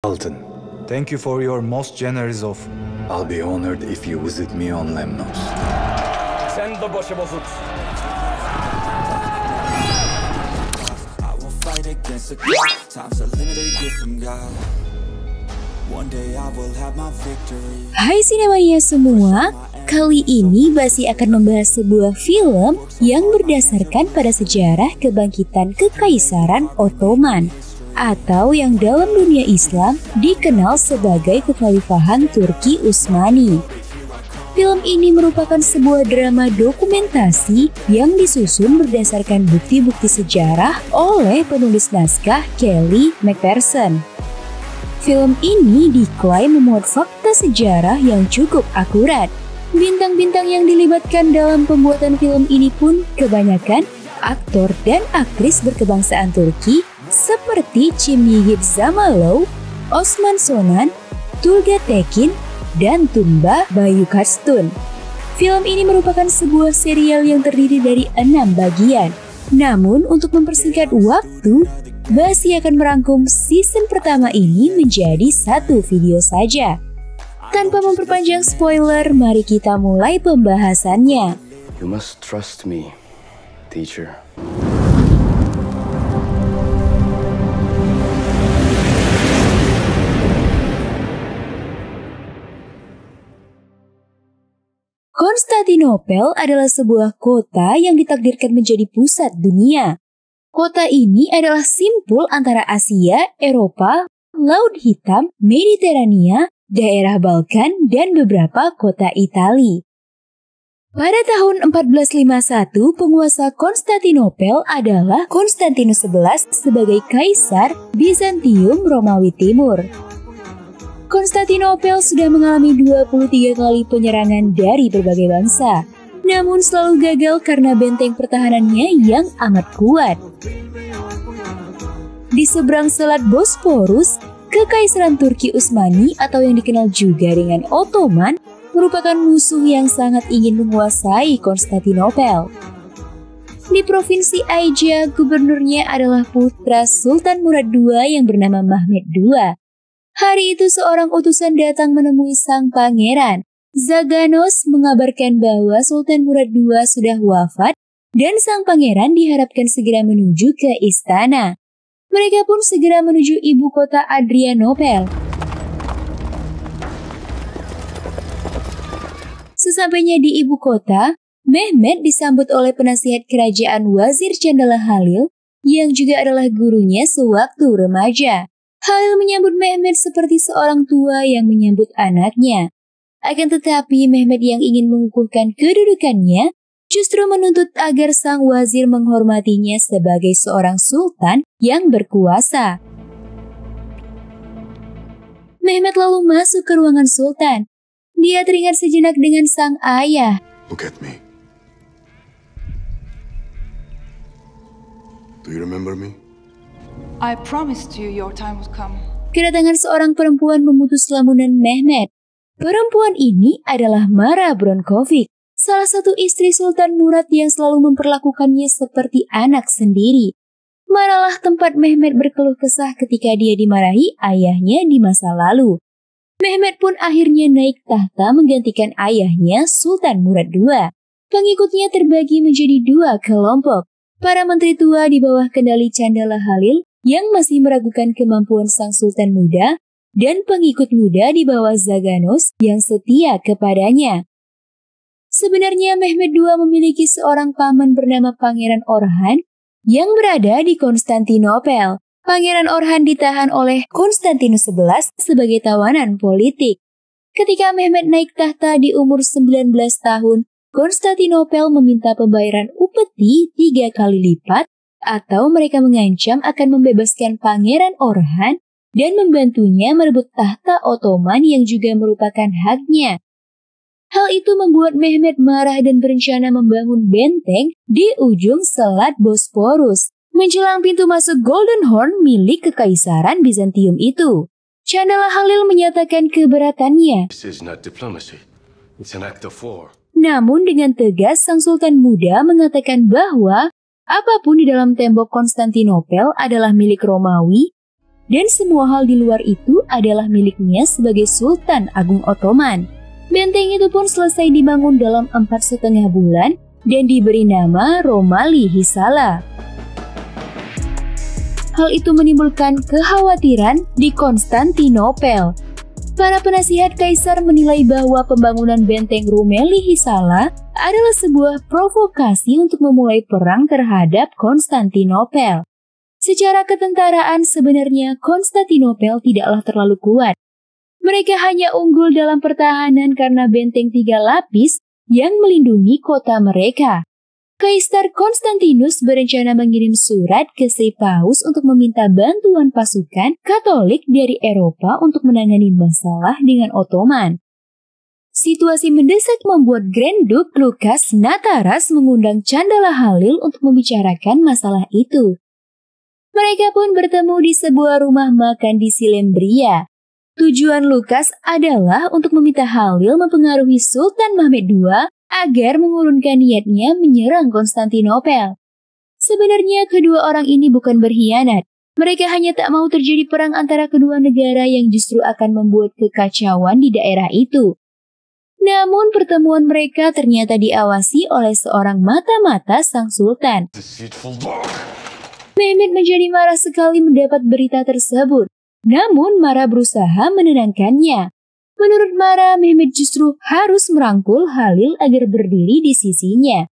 Sultan. Thank you for your most generous offer. I'll be honored if you visit me on Lemnos. Sen de başı bozuk. I will fight against the clock. Time's a limited gift from God. One day I will have my victory. Hai Sinemania semua, kali ini Basi akan membahas sebuah film yang berdasarkan pada sejarah kebangkitan Kekaisaran Ottoman, atau yang dalam dunia Islam dikenal sebagai Kekhalifahan Turki Utsmani. Film ini merupakan sebuah drama dokumentasi yang disusun berdasarkan bukti-bukti sejarah oleh penulis naskah Kelly MacPherson. Film ini diklaim memuat fakta sejarah yang cukup akurat. Bintang-bintang yang dilibatkan dalam pembuatan film ini pun kebanyakan aktor dan aktris berkebangsaan Turki seperti Cimyigit Zamalov, Osman Sonan, Tulga Tekin, dan Tumba Bayukastun. Film ini merupakan sebuah serial yang terdiri dari 6 bagian. Namun untuk mempersingkat waktu, Basi akan merangkum season pertama ini menjadi satu video saja. Tanpa memperpanjang spoiler, mari kita mulai pembahasannya. You must trust me, teacher. Konstantinopel adalah sebuah kota yang ditakdirkan menjadi pusat dunia. Kota ini adalah simpul antara Asia, Eropa, Laut Hitam, Mediterania, daerah Balkan, dan beberapa kota Italia. Pada tahun 1451, penguasa Konstantinopel adalah Konstantinus XI sebagai Kaisar Bizantium Romawi Timur. Konstantinopel sudah mengalami 23 kali penyerangan dari berbagai bangsa, namun selalu gagal karena benteng pertahanannya yang amat kuat. Di seberang Selat Bosporus, Kekaisaran Turki Utsmani atau yang dikenal juga dengan Ottoman merupakan musuh yang sangat ingin menguasai Konstantinopel. Di Provinsi Aija, gubernurnya adalah putra Sultan Murad II yang bernama Mehmed II. Hari itu seorang utusan datang menemui sang pangeran. Zaganos mengabarkan bahwa Sultan Murad II sudah wafat dan sang pangeran diharapkan segera menuju ke istana. Mereka pun segera menuju ibu kota Adrianopel. Sesampainya di ibu kota, Mehmed disambut oleh penasihat kerajaan Wazir Chandala Halil yang juga adalah gurunya sewaktu remaja. Halil menyambut Mehmed seperti seorang tua yang menyambut anaknya. Akan tetapi Mehmed yang ingin mengukuhkan kedudukannya justru menuntut agar sang wazir menghormatinya sebagai seorang sultan yang berkuasa. Mehmed lalu masuk ke ruangan sultan. Dia teringat sejenak dengan sang ayah. Look at me. Do you remember me? I promised you your time would come. Kedatangan seorang perempuan memutus lamunan Mehmed. Perempuan ini adalah Mara Bronkovic, salah satu istri Sultan Murad yang selalu memperlakukannya seperti anak sendiri. Maralah tempat Mehmed berkeluh kesah ketika dia dimarahi ayahnya di masa lalu. Mehmed pun akhirnya naik tahta menggantikan ayahnya Sultan Murad II. Pengikutnya terbagi menjadi 2 kelompok. Para menteri tua di bawah kendali Chandala Halil yang masih meragukan kemampuan sang sultan muda, dan pengikut muda di bawah Zaganos yang setia kepadanya. Sebenarnya Mehmed II memiliki seorang paman bernama Pangeran Orhan yang berada di Konstantinopel. Pangeran Orhan ditahan oleh Konstantinus XI sebagai tawanan politik. Ketika Mehmed naik tahta di umur 19 tahun, Konstantinopel meminta pembayaran upeti 3 kali lipat atau mereka mengancam akan membebaskan Pangeran Orhan dan membantunya merebut tahta Ottoman yang juga merupakan haknya. Hal itu membuat Mehmed marah dan berencana membangun benteng di ujung Selat Bosporus, menjelang pintu masuk Golden Horn milik Kekaisaran Bizantium itu. Chandala Halil menyatakan keberatannya. This is not diplomacy. It's an act of war. Namun dengan tegas sang sultan muda mengatakan bahwa apapun di dalam tembok Konstantinopel adalah milik Romawi dan semua hal di luar itu adalah miliknya sebagai Sultan Agung Ottoman. Benteng itu pun selesai dibangun dalam 4,5 bulan dan diberi nama Romali Hisala. Hal itu menimbulkan kekhawatiran di Konstantinopel. Para penasihat kaisar menilai bahwa pembangunan benteng Rumeli Hisala adalah sebuah provokasi untuk memulai perang terhadap Konstantinopel. Secara ketentaraan sebenarnya Konstantinopel tidaklah terlalu kuat. Mereka hanya unggul dalam pertahanan karena benteng 3 lapis yang melindungi kota mereka. Kaisar Konstantinus berencana mengirim surat ke Sri Paus untuk meminta bantuan pasukan Katolik dari Eropa untuk menangani masalah dengan Ottoman. Situasi mendesak membuat Grand Duke Lukas Nataras mengundang Chandala Halil untuk membicarakan masalah itu. Mereka pun bertemu di sebuah rumah makan di Silembria. Tujuan Lukas adalah untuk meminta Halil mempengaruhi Sultan Mehmed II agar mengurunkan niatnya menyerang Konstantinopel. Sebenarnya kedua orang ini bukan berkhianat. Mereka hanya tak mau terjadi perang antara kedua negara yang justru akan membuat kekacauan di daerah itu. Namun pertemuan mereka ternyata diawasi oleh seorang mata-mata sang sultan. Mehmed menjadi marah sekali mendapat berita tersebut. Namun Mara berusaha menenangkannya. Menurut Mara, Mehmed justru harus merangkul Halil agar berdiri di sisinya.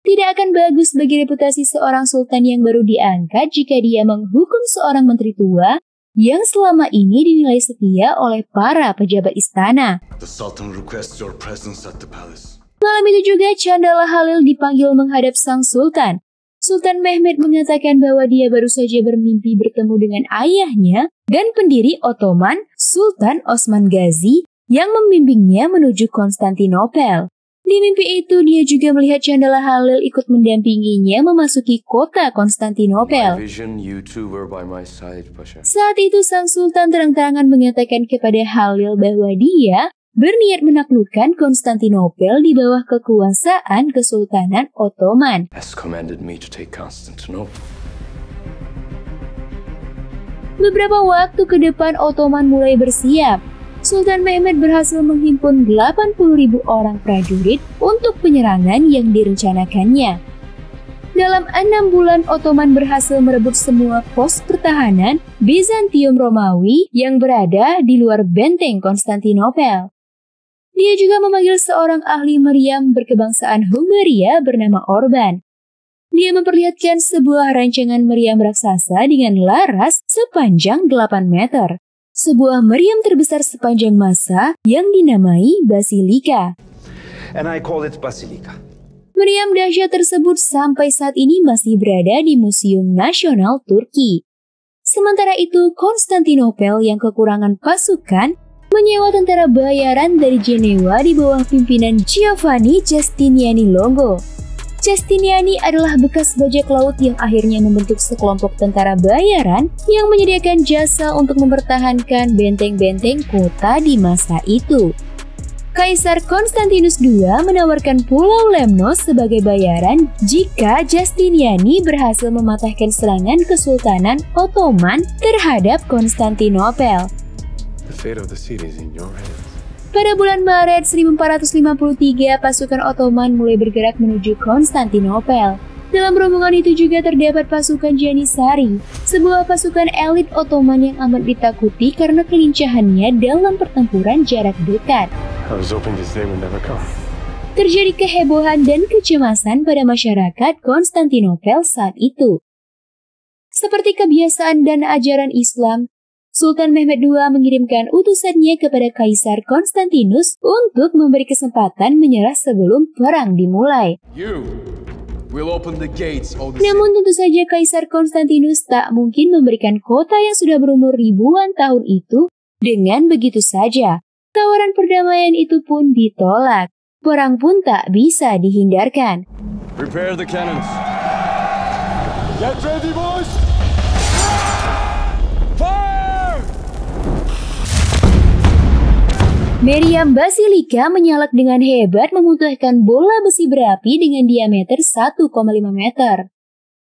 Tidak akan bagus bagi reputasi seorang sultan yang baru diangkat jika dia menghukum seorang menteri tua yang selama ini dinilai setia oleh para pejabat istana. The Sultan requests your presence at the palace. Malam itu juga Chandala Halil dipanggil menghadap sang sultan. Sultan Mehmed mengatakan bahwa dia baru saja bermimpi bertemu dengan ayahnya dan pendiri Ottoman, Sultan Osman Gazi, yang membimbingnya menuju Konstantinopel. Di mimpi itu, dia juga melihat Chandala Halil ikut mendampinginya memasuki kota Konstantinopel. Saat itu, sang sultan terang-terangan mengatakan kepada Halil bahwa dia berniat menaklukkan Konstantinopel di bawah kekuasaan Kesultanan Ottoman. Beberapa waktu ke depan Ottoman mulai bersiap. Sultan Mehmed berhasil menghimpun 80.000 orang prajurit untuk penyerangan yang direncanakannya. Dalam 6 bulan Ottoman berhasil merebut semua pos pertahanan Bizantium Romawi yang berada di luar benteng Konstantinopel. Dia juga memanggil seorang ahli meriam berkebangsaan Hungaria bernama Orban. Dia memperlihatkan sebuah rancangan meriam raksasa dengan laras sepanjang 8 meter. Sebuah meriam terbesar sepanjang masa yang dinamai Basilika. And I call it Basilika. Meriam dahsyat tersebut sampai saat ini masih berada di Museum Nasional Turki. Sementara itu, Konstantinopel yang kekurangan pasukan menyewa tentara bayaran dari Jenewa di bawah pimpinan Giovanni Giustiniani Longo. Giustiniani adalah bekas bajak laut yang akhirnya membentuk sekelompok tentara bayaran yang menyediakan jasa untuk mempertahankan benteng-benteng kota di masa itu. Kaisar Konstantinus II menawarkan Pulau Lemnos sebagai bayaran jika Giustiniani berhasil mematahkan serangan Kesultanan Ottoman terhadap Konstantinopel. Pada bulan Maret 1453, pasukan Ottoman mulai bergerak menuju Konstantinopel. Dalam rombongan itu juga terdapat pasukan Janissary, sebuah pasukan elit Ottoman yang amat ditakuti karena kelincahannya dalam pertempuran jarak dekat. Terjadi kehebohan dan kecemasan pada masyarakat Konstantinopel saat itu. Seperti kebiasaan dan ajaran Islam, Sultan Mehmed II mengirimkan utusannya kepada Kaisar Konstantinus untuk memberi kesempatan menyerah sebelum perang dimulai. Namun tentu saja Kaisar Konstantinus tak mungkin memberikan kota yang sudah berumur ribuan tahun itu dengan begitu saja. Tawaran perdamaian itu pun ditolak. Perang pun tak bisa dihindarkan. Prepare the cannons. Get ready, boys! Meriam Basilika menyalak dengan hebat memuntahkan bola besi berapi dengan diameter 1,5 meter.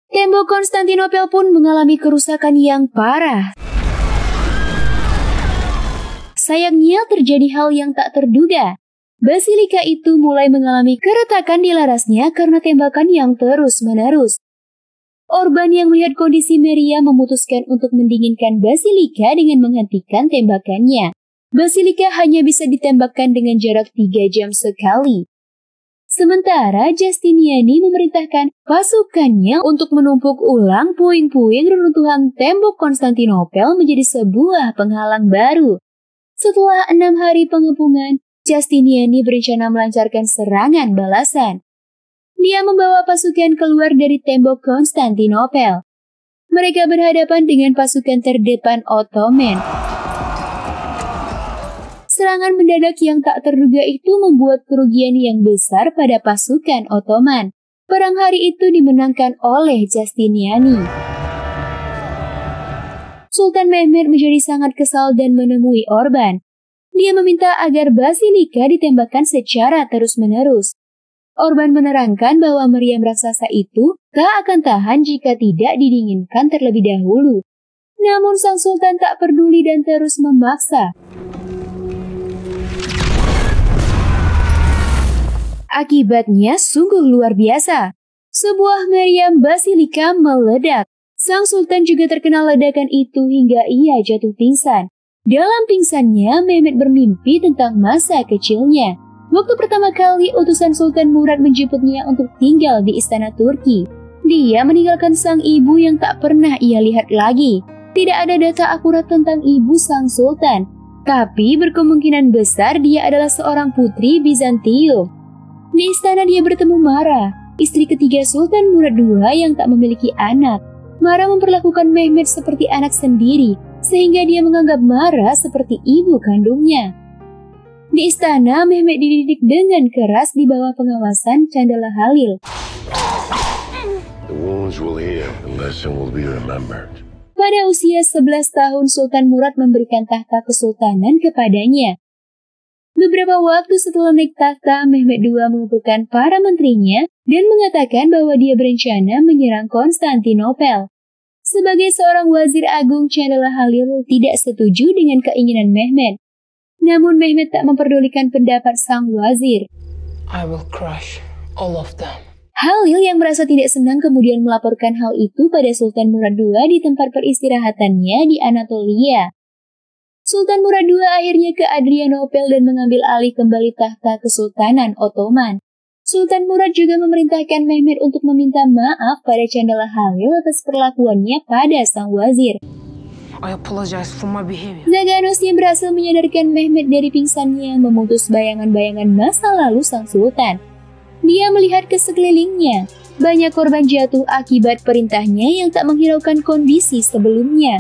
Tembok Konstantinopel pun mengalami kerusakan yang parah. Sayangnya terjadi hal yang tak terduga. Basilika itu mulai mengalami keretakan di larasnya karena tembakan yang terus-menerus. Orban yang melihat kondisi Maria memutuskan untuk mendinginkan Basilika dengan menghentikan tembakannya. Basilika hanya bisa ditembakkan dengan jarak 3 jam sekali. Sementara Justiniani memerintahkan pasukannya untuk menumpuk ulang puing-puing reruntuhan tembok Konstantinopel menjadi sebuah penghalang baru. Setelah 6 hari pengepungan, Justiniani berencana melancarkan serangan balasan. Dia membawa pasukan keluar dari tembok Konstantinopel. Mereka berhadapan dengan pasukan terdepan Ottoman. Serangan mendadak yang tak terduga itu membuat kerugian yang besar pada pasukan Ottoman. Perang hari itu dimenangkan oleh Justiniani. Sultan Mehmed menjadi sangat kesal dan menemui Orban. Dia meminta agar Basilika ditembakkan secara terus-menerus. Orban menerangkan bahwa meriam raksasa itu tak akan tahan jika tidak didinginkan terlebih dahulu. Namun sang sultan tak peduli dan terus memaksa. Akibatnya sungguh luar biasa. Sebuah meriam Basilika meledak. Sang sultan juga terkena ledakan itu hingga ia jatuh pingsan. Dalam pingsannya, Mehmed bermimpi tentang masa kecilnya. Waktu pertama kali utusan Sultan Murad menjemputnya untuk tinggal di istana Turki. Dia meninggalkan sang ibu yang tak pernah ia lihat lagi. Tidak ada data akurat tentang ibu sang sultan, tapi berkemungkinan besar dia adalah seorang putri Bizantium. Di istana dia bertemu Mara, istri ketiga Sultan Murad II yang tak memiliki anak. Mara memperlakukan Mehmed seperti anak sendiri, sehingga dia menganggap Mara seperti ibu kandungnya. Di istana, Mehmed dididik dengan keras di bawah pengawasan Chandala Halil. The wounds will heal, the lesson will be remembered. Pada usia 11 tahun, Sultan Murad memberikan tahta kesultanan kepadanya. Beberapa waktu setelah naik tahta, Mehmed II mengumpulkan para menterinya dan mengatakan bahwa dia berencana menyerang Konstantinopel. Sebagai seorang wazir agung, Chandala Halil tidak setuju dengan keinginan Mehmed. Namun Mehmed tak memperdulikan pendapat sang wazir. I will crush all of them. Halil yang merasa tidak senang kemudian melaporkan hal itu pada Sultan Murad II di tempat peristirahatannya di Anatolia. Sultan Murad II akhirnya ke Adrianopel dan mengambil alih kembali tahta Kesultanan Ottoman. Sultan Murad juga memerintahkan Mehmed untuk meminta maaf pada Chandala Halil atas perlakuannya pada sang wazir. I apologize for my behavior. Zaganos yang berhasil menyadarkan Mehmed dari pingsannya memutus bayangan-bayangan masa lalu sang sultan. Dia melihat ke sekelilingnya. Banyak korban jatuh akibat perintahnya yang tak menghiraukan kondisi sebelumnya.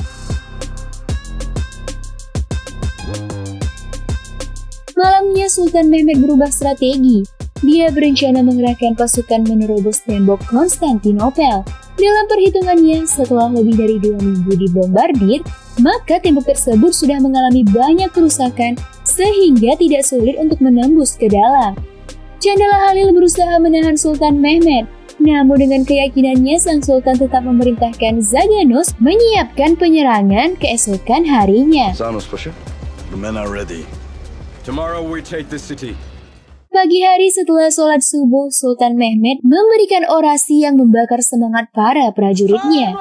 Malamnya Sultan Mehmed berubah strategi. Dia berencana mengerahkan pasukan menerobos tembok Konstantinopel. Dalam perhitungannya, setelah lebih dari 2 minggu dibombardir, maka tembok tersebut sudah mengalami banyak kerusakan sehingga tidak sulit untuk menembus ke dalam. Chandala Halil berusaha menahan Sultan Mehmed, namun dengan keyakinannya sang sultan tetap memerintahkan Zaganos menyiapkan penyerangan keesokan harinya. Zanos, Pasha. The men are ready. Tomorrow we take the city. Pagi hari setelah sholat subuh, Sultan Mehmed memberikan orasi yang membakar semangat para prajuritnya.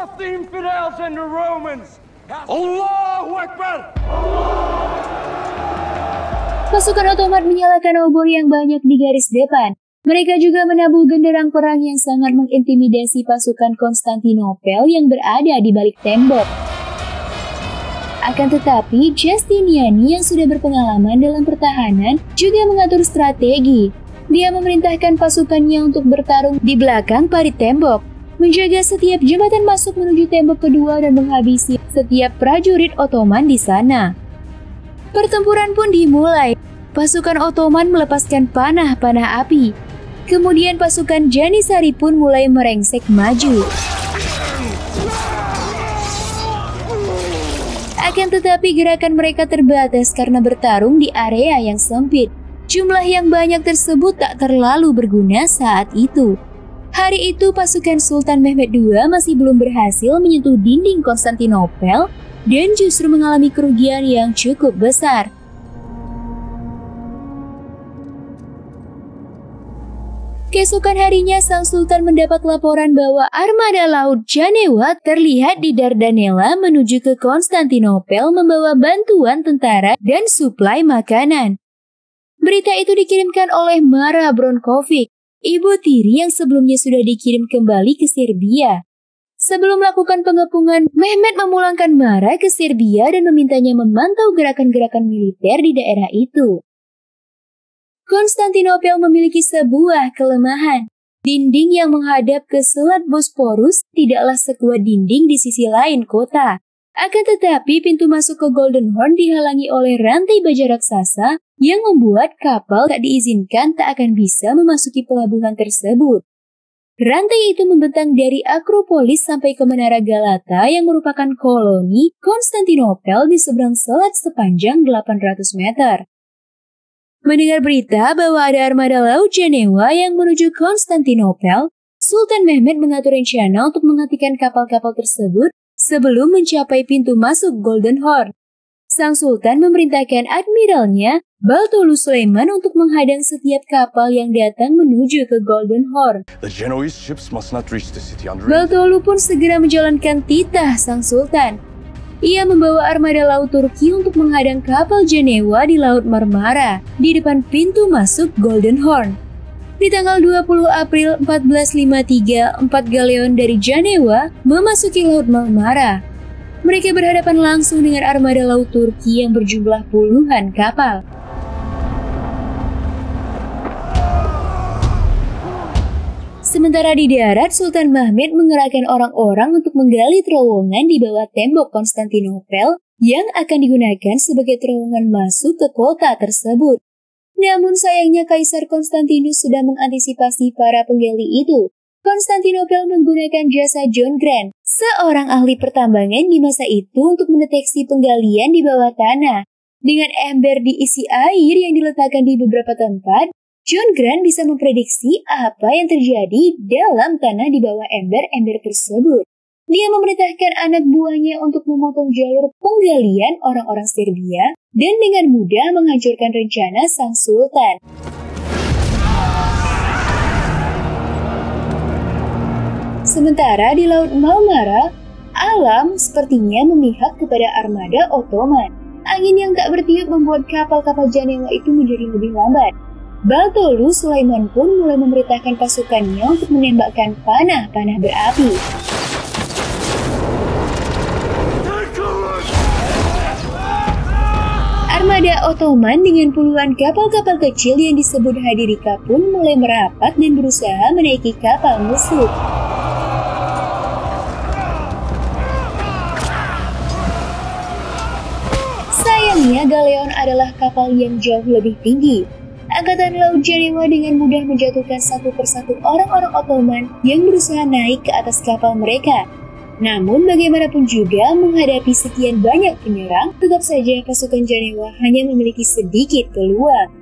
Pasukan Ottoman menyalakan obor yang banyak di garis depan. Mereka juga menabuh genderang perang yang sangat mengintimidasi pasukan Konstantinopel yang berada di balik tembok. Akan tetapi, Justiniani yang sudah berpengalaman dalam pertahanan juga mengatur strategi. Dia memerintahkan pasukannya untuk bertarung di belakang parit tembok, menjaga setiap jembatan masuk menuju tembok kedua dan menghabisi setiap prajurit Ottoman di sana. Pertempuran pun dimulai. Pasukan Ottoman melepaskan panah-panah api. Kemudian pasukan Janissary pun mulai merengsek maju. Akan tetapi gerakan mereka terbatas karena bertarung di area yang sempit. Jumlah yang banyak tersebut tak terlalu berguna saat itu. Hari itu pasukan Sultan Mehmed II masih belum berhasil menyentuh dinding Konstantinopel dan justru mengalami kerugian yang cukup besar. Keesokan harinya, Sang Sultan mendapat laporan bahwa armada laut Janewa terlihat di Dardanella menuju ke Konstantinopel membawa bantuan tentara dan suplai makanan. Berita itu dikirimkan oleh Mara Bronkovic, ibu tiri yang sebelumnya sudah dikirim kembali ke Serbia. Sebelum melakukan pengepungan, Mehmet memulangkan Mara ke Serbia dan memintanya memantau gerakan-gerakan militer di daerah itu. Konstantinopel memiliki sebuah kelemahan. Dinding yang menghadap ke Selat Bosporus tidaklah sekuat dinding di sisi lain kota. Akan tetapi pintu masuk ke Golden Horn dihalangi oleh rantai baja raksasa yang membuat kapal tak diizinkan tak akan bisa memasuki pelabuhan tersebut. Rantai itu membentang dari Akropolis sampai ke Menara Galata yang merupakan koloni Konstantinopel di seberang selat sepanjang 800 meter. Mendengar berita bahwa ada armada laut Janewa yang menuju Konstantinopel, Sultan Mehmet mengatur rencana untuk menghentikan kapal-kapal tersebut sebelum mencapai pintu masuk Golden Horn. Sang Sultan memerintahkan admiralnya, Bartolo Sulaiman, untuk menghadang setiap kapal yang datang menuju ke Golden Horn. Bartolo pun segera menjalankan titah Sang Sultan. Ia membawa armada laut Turki untuk menghadang kapal Janewa di Laut Marmara, di depan pintu masuk Golden Horn. Di tanggal 20 April 1453, 4 galeon dari Janewa memasuki Laut Marmara. Mereka berhadapan langsung dengan armada laut Turki yang berjumlah puluhan kapal. Sementara di darat, Sultan Mehmet mengerahkan orang-orang untuk menggali terowongan di bawah tembok Konstantinopel yang akan digunakan sebagai terowongan masuk ke kota tersebut. Namun sayangnya Kaisar Konstantinus sudah mengantisipasi para penggali itu. Konstantinopel menggunakan jasa John Grant, seorang ahli pertambangan di masa itu, untuk mendeteksi penggalian di bawah tanah. Dengan ember diisi air yang diletakkan di beberapa tempat, John Grant bisa memprediksi apa yang terjadi dalam tanah di bawah ember-ember tersebut. Dia memerintahkan anak buahnya untuk memotong jalur penggalian orang-orang Serbia dan dengan mudah menghancurkan rencana Sang Sultan. Sementara di Laut Marmara, alam sepertinya memihak kepada armada Ottoman. Angin yang tak bertiup membuat kapal-kapal Janewa itu menjadi lebih lambat. Bartolo Sulaiman pun mulai memerintahkan pasukannya untuk menembakkan panah-panah berapi. Armada Ottoman dengan puluhan kapal-kapal kecil yang disebut Hadirika pun mulai merapat dan berusaha menaiki kapal musuh. Sayangnya galeon adalah kapal yang jauh lebih tinggi. Angkatan Laut Janewa dengan mudah menjatuhkan satu persatu orang-orang Ottoman yang berusaha naik ke atas kapal mereka. Namun bagaimanapun juga, menghadapi sekian banyak penyerang, tetap saja pasukan Janewa hanya memiliki sedikit peluang.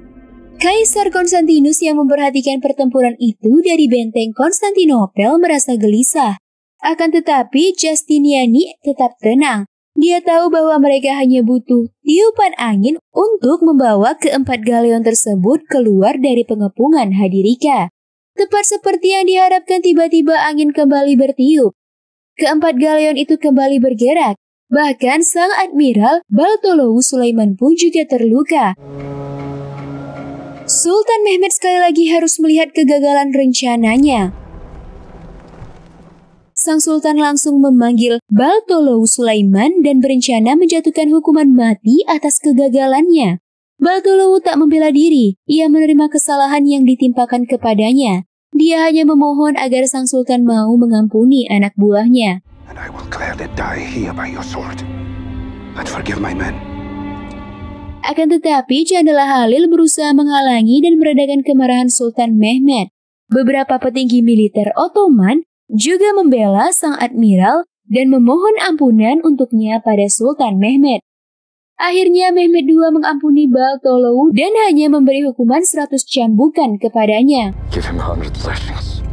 Kaisar Konstantinus yang memperhatikan pertempuran itu dari benteng Konstantinopel merasa gelisah. Akan tetapi Justiniani tetap tenang. Dia tahu bahwa mereka hanya butuh tiupan angin untuk membawa keempat galeon tersebut keluar dari pengepungan Hadirika. Tepat seperti yang diharapkan, tiba-tiba angin kembali bertiup. Keempat galeon itu kembali bergerak. Bahkan sang admiral Bartolo Sulaiman pun juga terluka. Sultan Mehmet sekali lagi harus melihat kegagalan rencananya. Sang Sultan langsung memanggil Bartolo Sulaiman dan berencana menjatuhkan hukuman mati atas kegagalannya. Bartolo tak membela diri, ia menerima kesalahan yang ditimpakan kepadanya. Dia hanya memohon agar Sang Sultan mau mengampuni anak buahnya. And I will gladly die here by your sword and forgive my men. Akan tetapi Chandala Halil berusaha menghalangi dan meredakan kemarahan Sultan Mehmet. Beberapa petinggi militer Ottoman juga membela sang admiral dan memohon ampunan untuknya pada Sultan Mehmet. Akhirnya Mehmet II mengampuni Bartolo dan hanya memberi hukuman 100 cambukan kepadanya. Give him 100 lashings.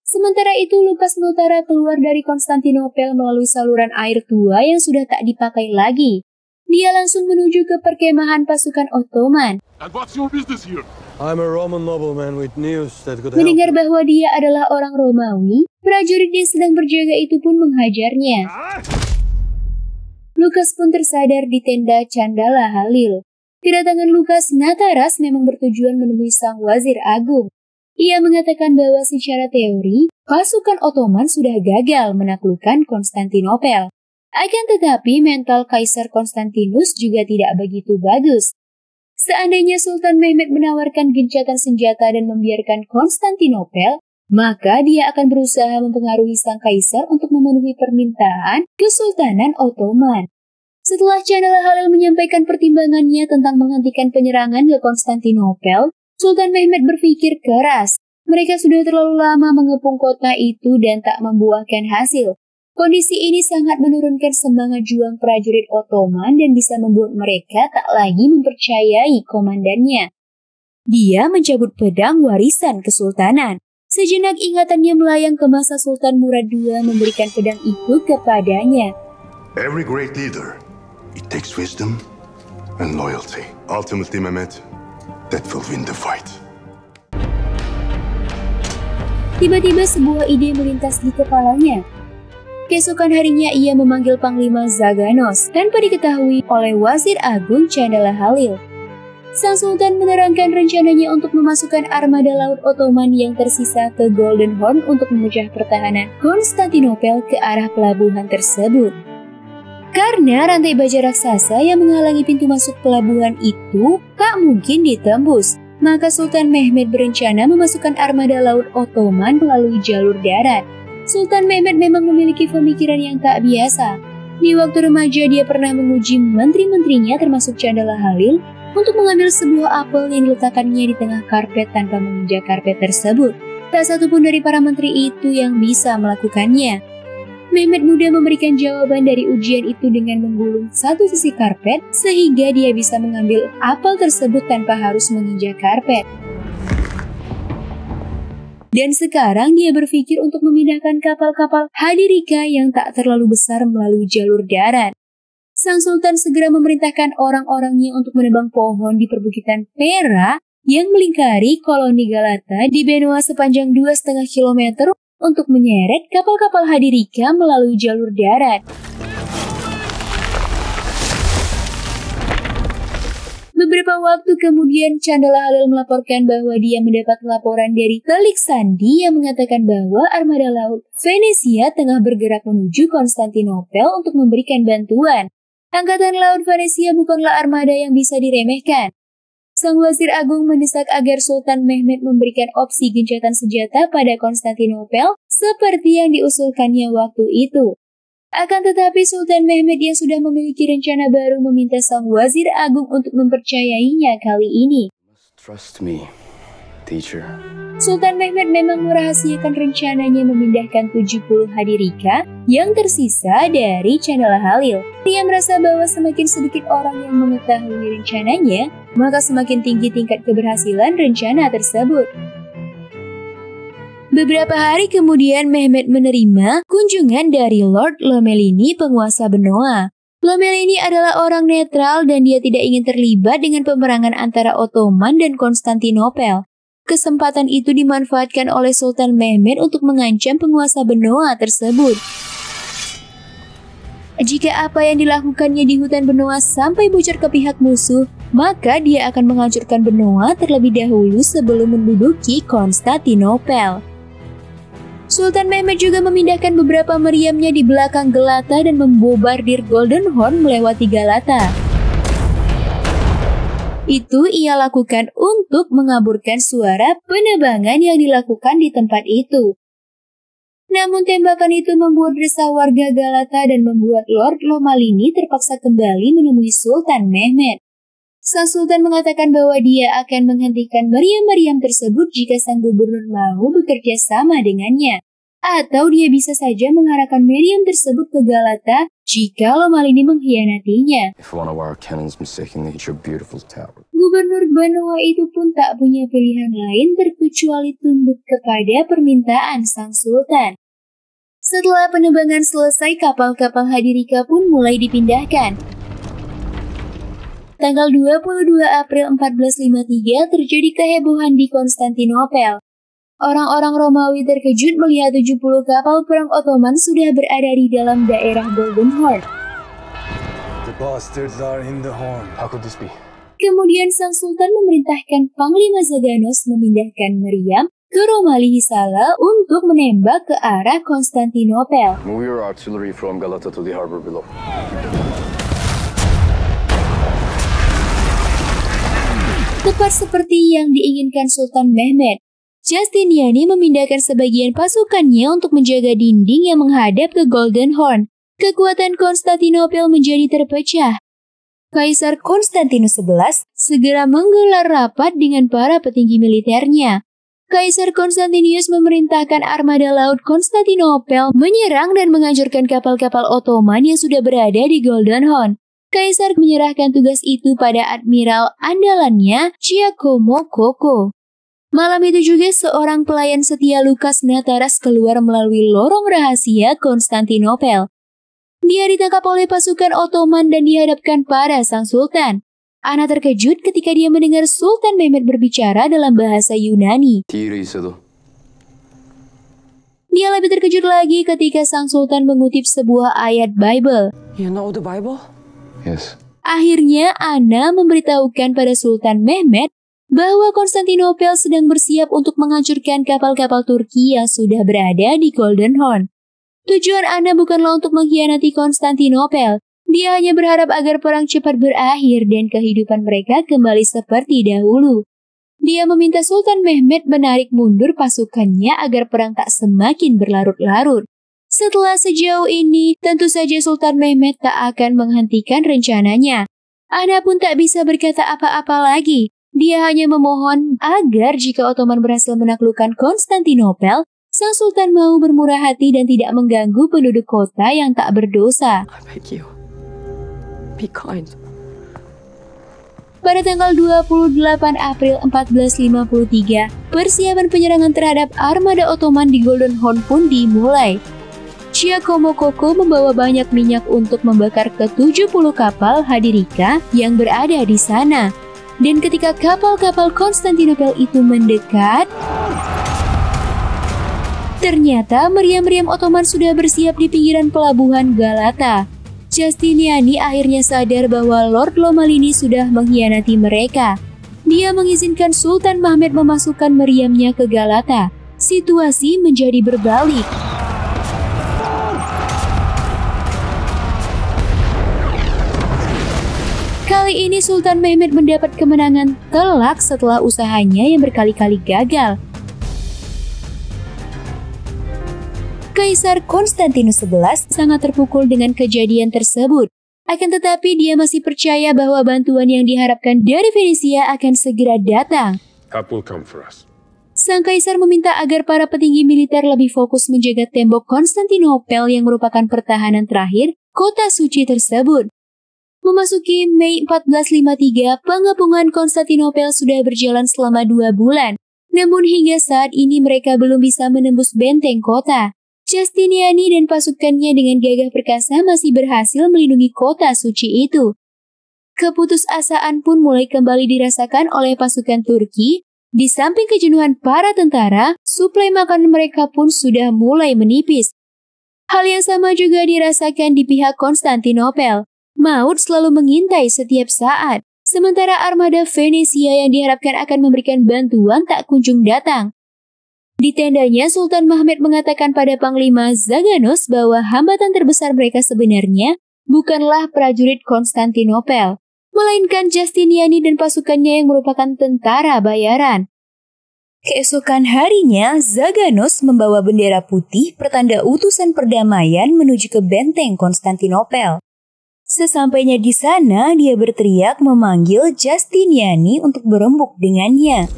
Sementara itu Lukas Notara keluar dari Konstantinopel melalui saluran air tua yang sudah tak dipakai lagi. Dia langsung menuju ke perkemahan pasukan Ottoman. And what's your business here? I'm a Roman nobleman with news that could help. Mendengar bahwa dia adalah orang Romawi, prajurit yang sedang berjaga itu pun menghajarnya. Lukas pun tersadar di tenda Candala Halil. Kedatangan Lukas Nataras memang bertujuan menemui sang wazir agung. Ia mengatakan bahwa secara teori, pasukan Ottoman sudah gagal menaklukkan Konstantinopel. Akan tetapi mental Kaisar Konstantinus juga tidak begitu bagus. Seandainya Sultan Mehmed menawarkan gencatan senjata dan membiarkan Konstantinopel, maka dia akan berusaha mempengaruhi sang kaisar untuk memenuhi permintaan Kesultanan Ottoman. Setelah Candala Halil menyampaikan pertimbangannya tentang menghentikan penyerangan ke Konstantinopel, Sultan Mehmed berpikir keras. Mereka sudah terlalu lama mengepung kota itu dan tak membuahkan hasil. Kondisi ini sangat menurunkan semangat juang prajurit Ottoman dan bisa membuat mereka tak lagi mempercayai komandannya. Dia mencabut pedang warisan kesultanan. Sejenak ingatannya melayang ke masa Sultan Murad II memberikan pedang itu kepadanya. Every great leader, it takes wisdom and loyalty. Ultimately, Mehmet, that will win the fight. Tiba-tiba sebuah ide melintas di kepalanya. Keesokan harinya ia memanggil Panglima Zaganos tanpa diketahui oleh Wazir Agung Candala Halil. Sang Sultan menerangkan rencananya untuk memasukkan armada laut Ottoman yang tersisa ke Golden Horn untuk memecah pertahanan Konstantinopel ke arah pelabuhan tersebut. Karena rantai baja raksasa yang menghalangi pintu masuk pelabuhan itu tak mungkin ditembus, maka Sultan Mehmed berencana memasukkan armada laut Ottoman melalui jalur darat. Sultan Mehmed memang memiliki pemikiran yang tak biasa. Di waktu remaja dia pernah menguji menteri-menterinya termasuk Candala Halil untuk mengambil sebuah apel yang diletakkannya di tengah karpet tanpa menginjak karpet tersebut. Tak satu pun dari para menteri itu yang bisa melakukannya. Mehmed mudah memberikan jawaban dari ujian itu dengan menggulung satu sisi karpet sehingga dia bisa mengambil apel tersebut tanpa harus menginjak karpet. Dan sekarang dia berpikir untuk memindahkan kapal-kapal Hadirika yang tak terlalu besar melalui jalur darat. Sang Sultan segera memerintahkan orang-orangnya untuk menebang pohon di perbukitan Pera yang melingkari koloni Galata di benua sepanjang 2,5 km untuk menyeret kapal-kapal Hadirika melalui jalur darat. Beberapa waktu kemudian Candala Halil melaporkan bahwa dia mendapat laporan dari Telik Sandi yang mengatakan bahwa armada laut Venesia tengah bergerak menuju Konstantinopel untuk memberikan bantuan. Angkatan Laut Venesia bukanlah armada yang bisa diremehkan. Sang Wazir Agung mendesak agar Sultan Mehmed memberikan opsi gencatan senjata pada Konstantinopel seperti yang diusulkannya waktu itu. Akan tetapi Sultan Mehmed yang sudah memiliki rencana baru meminta sang Wazir Agung untuk mempercayainya kali ini. Trust me, teacher. Sultan Mehmed memang merahasiakan rencananya memindahkan 70 Hadirika yang tersisa dari Candala Halil. Dia merasa bahwa semakin sedikit orang yang mengetahui rencananya, maka semakin tinggi tingkat keberhasilan rencana tersebut. Beberapa hari kemudian Mehmed menerima kunjungan dari Lord Lomelini, penguasa Benoa. Lomelini adalah orang netral dan dia tidak ingin terlibat dengan peperangan antara Ottoman dan Konstantinopel. Kesempatan itu dimanfaatkan oleh Sultan Mehmed untuk mengancam penguasa Benoa tersebut. Jika apa yang dilakukannya di hutan Benoa sampai bocor ke pihak musuh, maka dia akan menghancurkan Benoa terlebih dahulu sebelum menduduki Konstantinopel. Sultan Mehmed juga memindahkan beberapa meriamnya di belakang Galata dan membobardir Golden Horn melewati Galata. Itu ia lakukan untuk mengaburkan suara penebangan yang dilakukan di tempat itu. Namun tembakan itu membuat resah warga Galata dan membuat Lord Lomelini terpaksa kembali menemui Sultan Mehmed. Sang Sultan mengatakan bahwa dia akan menghentikan meriam-meriam tersebut jika sang gubernur mau bekerja sama dengannya. Atau dia bisa saja mengarahkan meriam tersebut ke Galata jika Lomelini mengkhianatinya. If one of our cannons mistakenly hit your beautiful tower. Gubernur Benoa itu pun tak punya pilihan lain terkecuali tunduk kepada permintaan sang Sultan. Setelah penebangan selesai, kapal-kapal Hadirika pun mulai dipindahkan. Tanggal 22 April 1453 terjadi kehebohan di Konstantinopel. Orang-orang Romawi terkejut melihat 70 kapal perang Ottoman sudah berada di dalam daerah Golden Horn. The bastards are in the horn. How could this be? Kemudian sang sultan memerintahkan Panglima Zaganos memindahkan meriam ke Romali Hisala untuk menembak ke arah Konstantinopel. Move your artillery from Galata to the harbor below. Tepat seperti yang diinginkan Sultan Mehmed, Justiniani memindahkan sebagian pasukannya untuk menjaga dinding yang menghadap ke Golden Horn. Kekuatan Konstantinopel menjadi terpecah. Kaisar Konstantinus XI segera menggelar rapat dengan para petinggi militernya. Kaisar Konstantinus memerintahkan armada laut Konstantinopel menyerang dan menghancurkan kapal-kapal Ottoman yang sudah berada di Golden Horn. Kaisar menyerahkan tugas itu pada admiral andalannya Giacomo Cocco. Malam itu juga seorang pelayan setia Lukas Nataras keluar melalui lorong rahasia Konstantinopel. Dia ditangkap oleh pasukan Ottoman dan dihadapkan pada sang sultan. Ana terkejut ketika dia mendengar Sultan Mehmed berbicara dalam bahasa Yunani. Dia lebih terkejut lagi ketika sang sultan mengutip sebuah ayat Bible. You know the Bible? Yes. Akhirnya Ana memberitahukan pada Sultan Mehmed bahwa Konstantinopel sedang bersiap untuk menghancurkan kapal-kapal Turki yang sudah berada di Golden Horn. Tujuan Ana bukanlah untuk mengkhianati Konstantinopel. Dia hanya berharap agar perang cepat berakhir dan kehidupan mereka kembali seperti dahulu. Dia meminta Sultan Mehmed menarik mundur pasukannya agar perang tak semakin berlarut-larut. Setelah sejauh ini, tentu saja Sultan Mehmed tak akan menghentikan rencananya. Ana pun tak bisa berkata apa-apa lagi. Dia hanya memohon agar jika Ottoman berhasil menaklukkan Konstantinopel, sang sultan mau bermurah hati dan tidak mengganggu penduduk kota yang tak berdosa. I beg you. Be kind. Pada tanggal 28 April 1453, persiapan penyerangan terhadap armada Ottoman di Golden Horn pun dimulai. Giacomo Cocco membawa banyak minyak untuk membakar ke 70 kapal Hadirika yang berada di sana. Dan ketika kapal-kapal Konstantinopel itu mendekat, ternyata meriam-meriam Ottoman sudah bersiap di pinggiran pelabuhan Galata. Justiniani akhirnya sadar bahwa Lord Lomalini sudah mengkhianati mereka. Dia mengizinkan Sultan Mehmed memasukkan meriamnya ke Galata. Situasi menjadi berbalik. Kali ini Sultan Mehmed mendapat kemenangan telak setelah usahanya yang berkali-kali gagal. Kaisar Konstantinus XI sangat terpukul dengan kejadian tersebut. Akan tetapi dia masih percaya bahwa bantuan yang diharapkan dari Venesia akan segera datang. Help will come for us. Sang kaisar meminta agar para petinggi militer lebih fokus menjaga tembok Konstantinopel yang merupakan pertahanan terakhir kota suci tersebut. Memasuki Mei 1453, pengepungan Konstantinopel sudah berjalan selama 2 bulan. Namun hingga saat ini mereka belum bisa menembus benteng kota. Justiniani dan pasukannya dengan gagah perkasa masih berhasil melindungi kota suci itu. Keputusasaan pun mulai kembali dirasakan oleh pasukan Turki. Di samping kejenuhan para tentara, suplai makanan mereka pun sudah mulai menipis. Hal yang sama juga dirasakan di pihak Konstantinopel. Maut selalu mengintai setiap saat, sementara armada Venesia yang diharapkan akan memberikan bantuan tak kunjung datang. Di tendanya, Sultan Mehmed mengatakan pada Panglima Zaganos bahwa hambatan terbesar mereka sebenarnya bukanlah prajurit Konstantinopel, melainkan Justiniani dan pasukannya yang merupakan tentara bayaran. Keesokan harinya, Zaganos membawa bendera putih pertanda utusan perdamaian menuju ke benteng Konstantinopel. Sesampainya di sana, dia berteriak memanggil Justiniani untuk berembuk dengannya.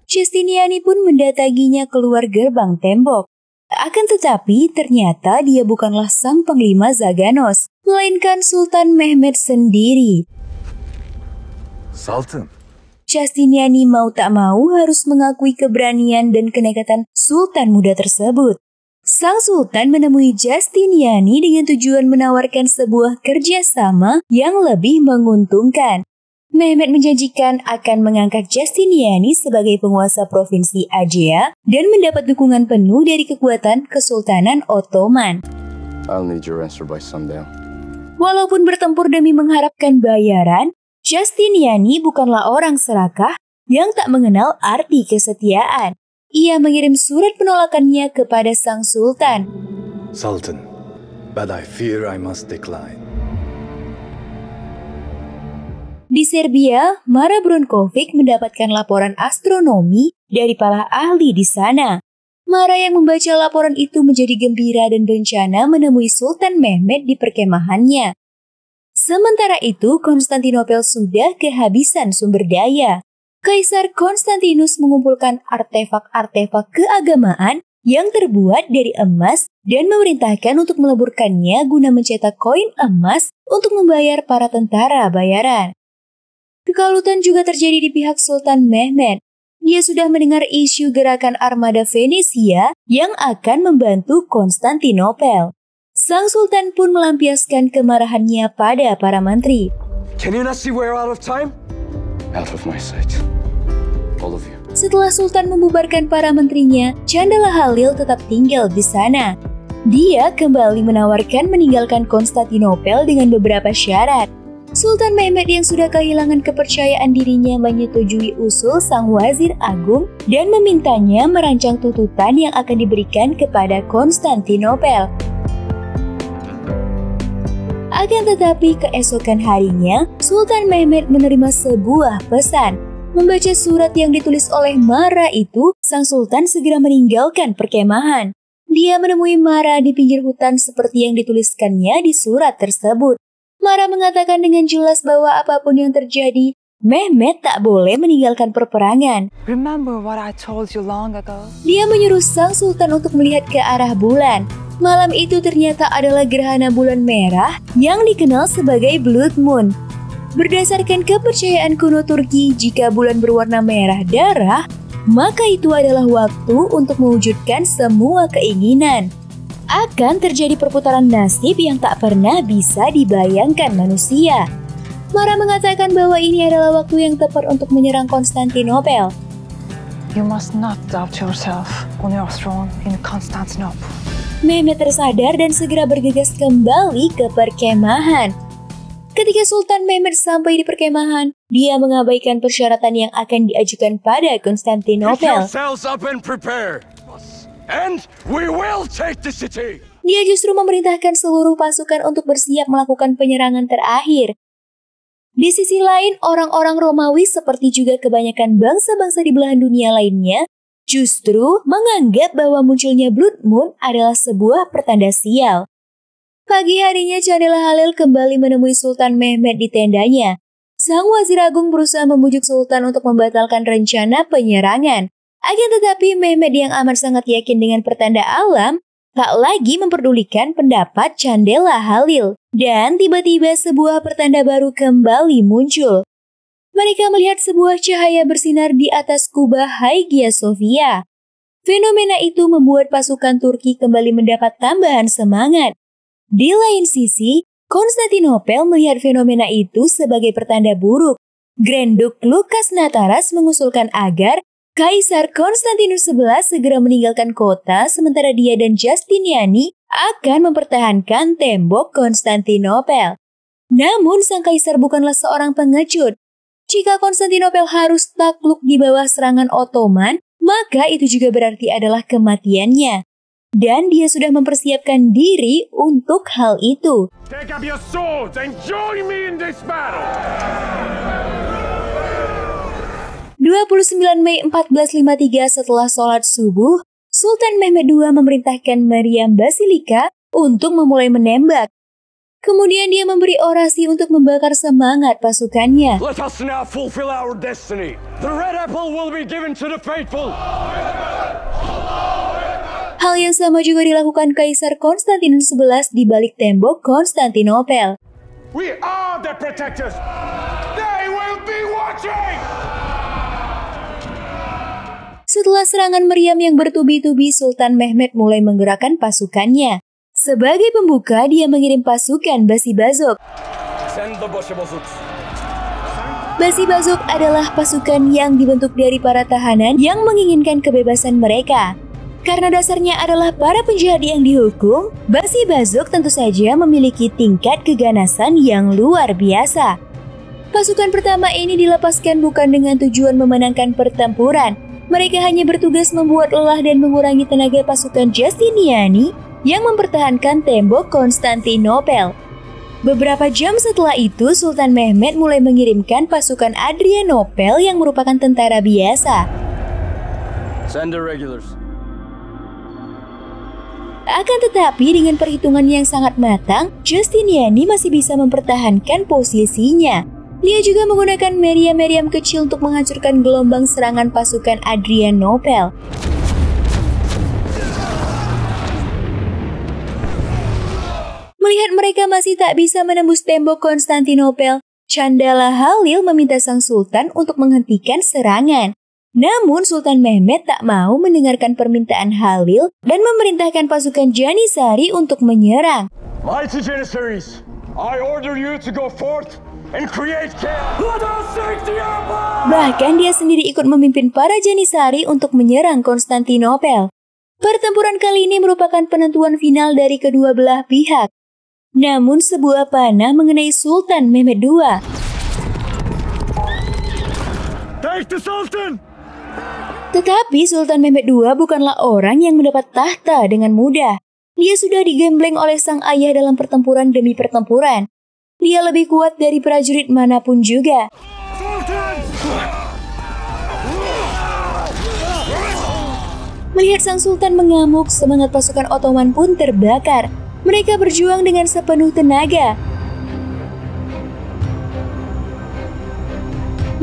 Justiniani pun mendatanginya keluar gerbang tembok. Akan tetapi, ternyata dia bukanlah sang panglima Zaganos, melainkan Sultan Mehmed sendiri. Sultan. Justiniani mau tak mau harus mengakui keberanian dan kenekatan Sultan muda tersebut. Sang Sultan menemui Justiniani dengan tujuan menawarkan sebuah kerjasama yang lebih menguntungkan. Mehmet menjanjikan akan mengangkat Justiniani sebagai penguasa provinsi Aegea dan mendapat dukungan penuh dari kekuatan Kesultanan Ottoman. I'll need your answer by sundown. Walaupun bertempur demi mengharapkan bayaran, Justiniani bukanlah orang serakah yang tak mengenal arti kesetiaan. Ia mengirim surat penolakannya kepada sang Sultan. Sultan, but I fear I must decline. Di Serbia, Mara Bronkovic mendapatkan laporan astronomi dari para ahli di sana. Mara yang membaca laporan itu menjadi gembira dan berencana menemui Sultan Mehmet di perkemahannya. Sementara itu, Konstantinopel sudah kehabisan sumber daya. Kaisar Konstantinus mengumpulkan artefak-artefak keagamaan yang terbuat dari emas dan memerintahkan untuk meleburkannya guna mencetak koin emas untuk membayar para tentara bayaran. Kekalutan juga terjadi di pihak Sultan Mehmet. Dia sudah mendengar isu gerakan armada Venesia yang akan membantu Konstantinopel. Sang Sultan pun melampiaskan kemarahannya pada para menteri. Can you not see we're out of time? Out of my sight. All of you. Setelah Sultan membubarkan para menterinya, Chandala Halil tetap tinggal di sana. Dia kembali menawarkan meninggalkan Konstantinopel dengan beberapa syarat. Sultan Mehmet yang sudah kehilangan kepercayaan dirinya menyetujui usul sang wazir agung dan memintanya merancang tuntutan yang akan diberikan kepada Konstantinopel. Akan tetapi keesokan harinya, Sultan Mehmet menerima sebuah pesan. Membaca surat yang ditulis oleh Mara itu, sang Sultan segera meninggalkan perkemahan. Dia menemui Mara di pinggir hutan seperti yang dituliskannya di surat tersebut. Mara mengatakan dengan jelas bahwa apapun yang terjadi, Mehmet tak boleh meninggalkan perperangan. Remember what I told you long ago? Dia menyuruh sang Sultan untuk melihat ke arah bulan. Malam itu ternyata adalah gerhana bulan merah yang dikenal sebagai Blood Moon. Berdasarkan kepercayaan kuno Turki, jika bulan berwarna merah darah, maka itu adalah waktu untuk mewujudkan semua keinginan. Akan terjadi perputaran nasib yang tak pernah bisa dibayangkan manusia. Mara mengatakan bahwa ini adalah waktu yang tepat untuk menyerang Konstantinopel. You must not doubt yourself on your throne in Constantinople. Mehmet tersadar dan segera bergegas kembali ke perkemahan. Ketika Sultan Mehmet sampai di perkemahan, dia mengabaikan persyaratan yang akan diajukan pada Konstantinopel. And we will take the city. Dia justru memerintahkan seluruh pasukan untuk bersiap melakukan penyerangan terakhir. Di sisi lain, orang-orang Romawi seperti juga kebanyakan bangsa-bangsa di belahan dunia lainnya justru menganggap bahwa munculnya Blood Moon adalah sebuah pertanda sial. Pagi harinya, Chandala Halil kembali menemui Sultan Mehmet di tendanya. Sang wazir agung berusaha membujuk Sultan untuk membatalkan rencana penyerangan. Akan tetapi Mehmet yang amat sangat yakin dengan pertanda alam, tak lagi memperdulikan pendapat Chandala Halil. Dan tiba-tiba sebuah pertanda baru kembali muncul. Mereka melihat sebuah cahaya bersinar di atas kubah Hagia Sophia. Fenomena itu membuat pasukan Turki kembali mendapat tambahan semangat. Di lain sisi, Konstantinopel melihat fenomena itu sebagai pertanda buruk. Grand Duke Lukas Nataras mengusulkan agar Kaisar Konstantinus XI segera meninggalkan kota sementara dia dan Justiniani akan mempertahankan tembok Konstantinopel. Namun sang kaisar bukanlah seorang pengecut. Jika Konstantinopel harus takluk di bawah serangan Ottoman, maka itu juga berarti adalah kematiannya. Dan dia sudah mempersiapkan diri untuk hal itu. Take up your swords and join me in this battle. 29 Mei 1453 setelah sholat subuh, Sultan Mehmet II memerintahkan Maryam Basilika untuk memulai menembak. Kemudian dia memberi orasi untuk membakar semangat pasukannya. Let us now fulfill our destiny. The red apple will be given to the faithful. Hal yang sama juga dilakukan Kaisar Konstantinus XI di balik tembok Konstantinopel. We are the protectors. They will be watching. Setelah serangan meriam yang bertubi-tubi, Sultan Mehmed mulai menggerakkan pasukannya. Sebagai pembuka, dia mengirim pasukan Basi Bazok. Basi Bazok adalah pasukan yang dibentuk dari para tahanan yang menginginkan kebebasan mereka. Karena dasarnya adalah para penjahat yang dihukum, Basi Bazok tentu saja memiliki tingkat keganasan yang luar biasa. Pasukan pertama ini dilepaskan bukan dengan tujuan memenangkan pertempuran. Mereka hanya bertugas membuat lelah dan mengurangi tenaga pasukan Justiniani yang mempertahankan tembok Konstantinopel. Beberapa jam setelah itu, Sultan Mehmed mulai mengirimkan pasukan Adrianopel yang merupakan tentara biasa. Send the regulars. Akan tetapi dengan perhitungan yang sangat matang, Justiniani masih bisa mempertahankan posisinya. Dia juga menggunakan meriam-meriam kecil untuk menghancurkan gelombang serangan pasukan Adrianopel. Melihat mereka masih tak bisa menembus tembok Konstantinopel, Chandala Halil meminta sang sultan untuk menghentikan serangan. Namun Sultan Mehmed tak mau mendengarkan permintaan Halil dan memerintahkan pasukan Janissary untuk menyerang. Mighty Janissaries, I order you to go forth and create chaos. Bahkan dia sendiri ikut memimpin para Janissary untuk menyerang Konstantinopel. Pertempuran kali ini merupakan penentuan final dari kedua belah pihak. Namun sebuah panah mengenai Sultan Mehmed II. Take the Sultan! Tetapi Sultan Mehmed II bukanlah orang yang mendapat tahta dengan mudah. Dia sudah digembleng oleh sang ayah dalam pertempuran demi pertempuran. Dia lebih kuat dari prajurit manapun juga. Melihat sang sultan mengamuk, semangat pasukan Ottoman pun terbakar. Mereka berjuang dengan sepenuh tenaga.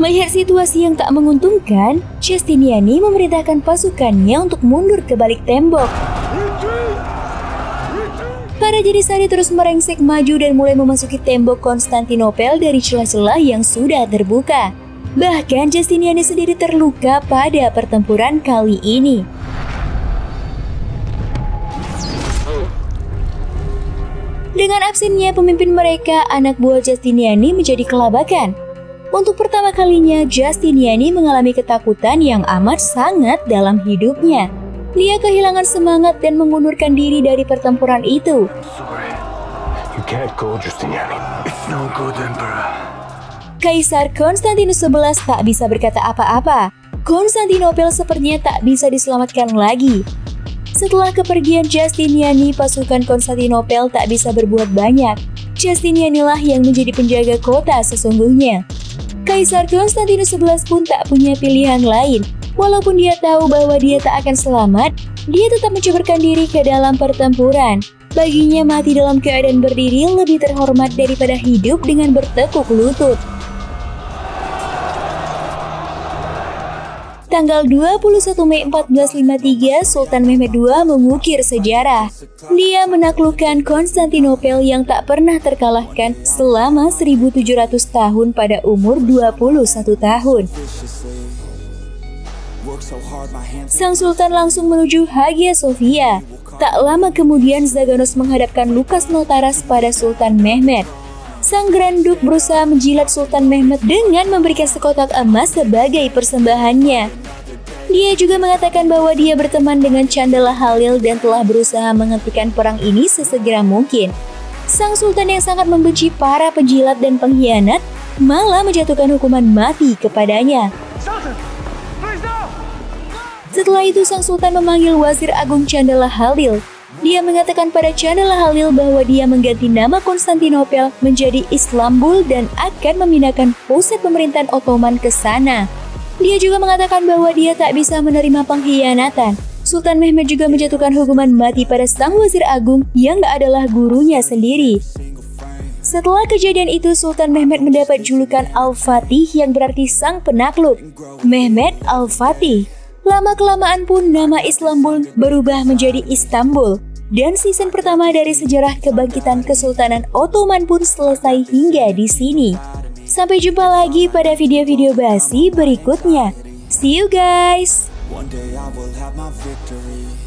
Melihat situasi yang tak menguntungkan, Justiniani memerintahkan pasukannya untuk mundur ke balik tembok. Para Janissary terus merengsek maju dan mulai memasuki tembok Konstantinopel dari celah-celah yang sudah terbuka. Bahkan Justiniani sendiri terluka pada pertempuran kali ini. Dengan absennya pemimpin mereka, anak buah Justiniani menjadi kelabakan. Untuk pertama kalinya, Justiniani mengalami ketakutan yang amat sangat dalam hidupnya. Dia kehilangan semangat dan mengundurkan diri dari pertempuran itu. Sorry. You can't go, Justiniani. It's no good, Emperor. Kaisar Konstantinus XI tak bisa berkata apa-apa. Konstantinopel sepertinya tak bisa diselamatkan lagi. Setelah kepergian Justiniani, pasukan Konstantinopel tak bisa berbuat banyak. Justiniani lah yang menjadi penjaga kota sesungguhnya. Kaisar Konstantinus XI pun tak punya pilihan lain. Walaupun dia tahu bahwa dia tak akan selamat, dia tetap menceburkan diri ke dalam pertempuran. Baginya mati dalam keadaan berdiri lebih terhormat daripada hidup dengan bertekuk lutut. Tanggal 21 Mei 1453, Sultan Mehmed II mengukir sejarah. Dia menaklukkan Konstantinopel yang tak pernah terkalahkan selama 1700 tahun pada umur 21 tahun. Sang Sultan langsung menuju Hagia Sophia. Tak lama kemudian Zaganos menghadapkan Lukas Notaras pada Sultan Mehmed. Sang Grand Duke berusaha menjilat Sultan Mehmed dengan memberikan sekotak emas sebagai persembahannya. Dia juga mengatakan bahwa dia berteman dengan Chandala Halil dan telah berusaha menghentikan perang ini sesegera mungkin. Sang Sultan yang sangat membenci para penjilat dan pengkhianat malah menjatuhkan hukuman mati kepadanya. Setelah itu sang Sultan memanggil Wazir Agung Chandala Halil. Dia mengatakan pada Chandala Halil bahwa dia mengganti nama Konstantinopel menjadi Istanbul dan akan memindahkan pusat pemerintahan Ottoman ke sana. Dia juga mengatakan bahwa dia tak bisa menerima pengkhianatan. Sultan Mehmed juga menjatuhkan hukuman mati pada sang Wazir Agung yang adalah gurunya sendiri. Setelah kejadian itu, Sultan Mehmed mendapat julukan Al-Fatih yang berarti sang penakluk. Mehmed Al-Fatih. Lama-kelamaan pun nama Istanbul berubah menjadi Istanbul. Dan season pertama dari sejarah kebangkitan Kesultanan Ottoman pun selesai hingga di sini. Sampai jumpa lagi pada video-video basi berikutnya. See you guys! One day I will have my victory.